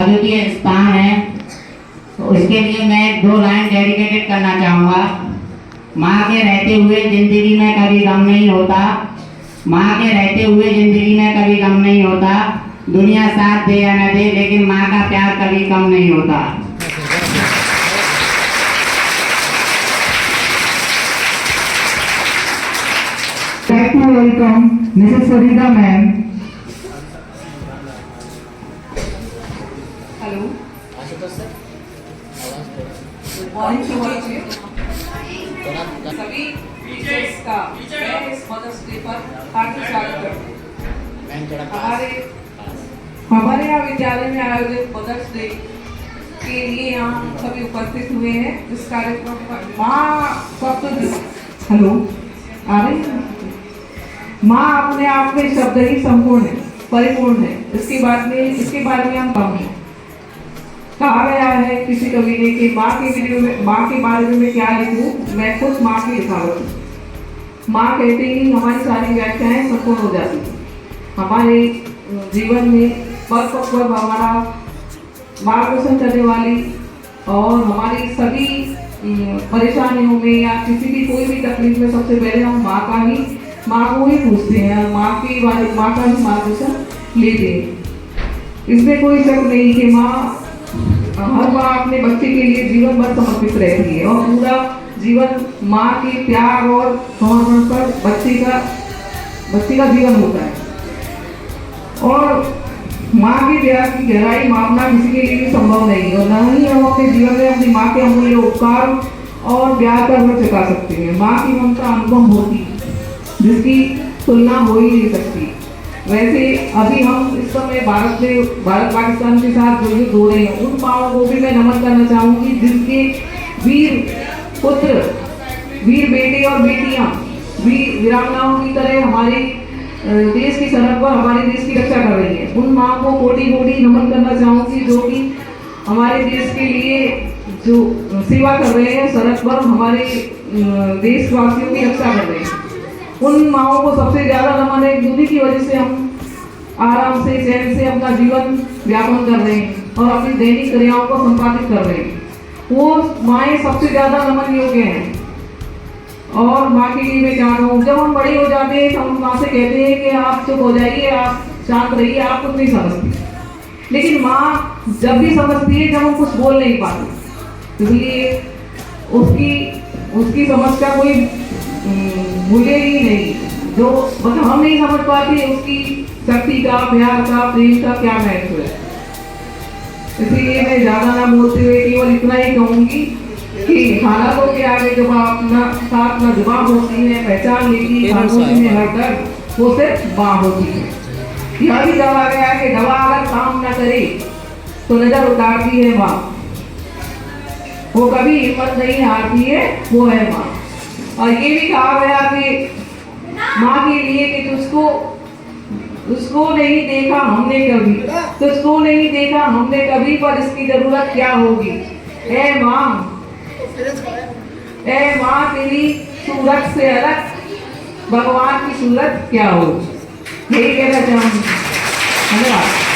अद्वितीय स्थान है। तो इसके लिए मैं 2 लाइन डेडिकेटेड करना चाहूँगा। माँ के रहते हुए जिंदगी में कभी गम नहीं होता, माँ के रहते हुए जिंदगी में कभी गम नहीं होता। दुनिया साथ दे या न दे, लेकिन माँ का प्यार कभी कम नहीं होता। Like to welcome Mrs. Farida ma'am. Hello, morning to all of you. सभी टीचर्स का मैं इस मदर्स डे पर हार्दिक स्वागत करती हूँ। हमारे यहाँ विद्यालय में आयोजित मदर्स डे के लिए यहाँ सभी उपस्थित हुए हैं। इस कार्यक्रम पर माँ हेलो आ रही है। माँ अपने आप में शब्द ही संपूर्ण है, परिपूर्ण है। इसके बारे में हम कम हैं। कहा गया है किसी कवि ने कि माँ के बारे में क्या लिखूं, मैं खुद माँ की लिखावट हूँ। माँ कहते ही हमारी सारी व्याख्याएं संपूर्ण हो जाती हैं। हमारे जीवन में पल पर हमारा मार्गदर्शन करने वाली और हमारी सभी परेशानियों में या किसी भी कोई भी तकलीफ में सबसे पहले हम माँ को ही पूछते हैं, माँ का ही मार्गदर्शन लेते हैं। इसमें कोई शक नहीं कि हर माँ अपने बच्चे के लिए जीवन भर समर्पित रहती है और पूरा जीवन माँ के प्यार और समर्पण पर बच्चे का जीवन होता है। और माँ के प्यार की गहराई मापना किसी के लिए भी संभव नहीं और न ही हम अपने जीवन में अपनी माँ के अमूल्य उपकार और प्यार का अनुभव चुका सकते हैं। माँ की ममता अनुपम होती है, जिसकी तुलना हो ही नहीं सकती। वैसे अभी हम इस समय भारत पाकिस्तान के साथ जो युद्ध हो रहे हैं, उन माँओं को भी मैं नमन करना चाहूँगी जिनके वीर पुत्र, वीर बेटे और बेटियाँ वीरांगनाओं की तरह हमारे देश की सरहद पर हमारे देश की रक्षा कर रही है। उन माँ को कोटि नमन करना चाहूँगी जो कि हमारे देश के लिए जो सेवा कर रहे हैं, सरहद पर हमारे देशवासियों की रक्षा कर रहे हैं। उन माँओं को सबसे ज़्यादा नमन है, उन्हीं की वजह से हम आराम से चैन से अपना जीवन व्यापन कर रहे हैं और अपनी दैनिक क्रियाओं को संपादित कर रहे हैं। वो माएँ सबसे ज़्यादा नमन योग्य हैं। और माँ के लिए मैं क्या कहूँ, जब हम बड़े हो जाते हैं तो हम माँ से कहते हैं कि आप चुप हो जाइए, आप शांत रहिए, आप कुछ नहीं समझती। लेकिन माँ जब भी समझती है जब हम कुछ बोल नहीं पाते, इसलिए उसकी समझ का कोई मूल्य ही नहीं। जो मतलब हम नहीं समझ पाते उसकी शक्ति का, प्यार का, प्रेम का क्या महत्व है। इसलिए मैं ज़्यादा ना बोलते हुए केवल इतना ही कहूँगी कि हालातों के आगे जब अपना साथ ना जवाब होती है, पहचान लेती है खामोशी में हर दर्द, वो सिर्फ माँ होती है। यह भी कहा गया है कि दवा अगर काम न करे तो नजर उतारती है माँ, वो कभी हिम्मत नहीं हारती है, वो है माँ। और ये भी कहा गया कि माँ के लिए कि उसको नहीं देखा हमने कभी, तुझको नहीं देखा हमने कभी, पर इसकी जरूरत क्या होगी। ए माँ तेरी सूरत से अलग भगवान की सूरत क्या होगी। यही कहना चाहूँगी। धन्यवाद।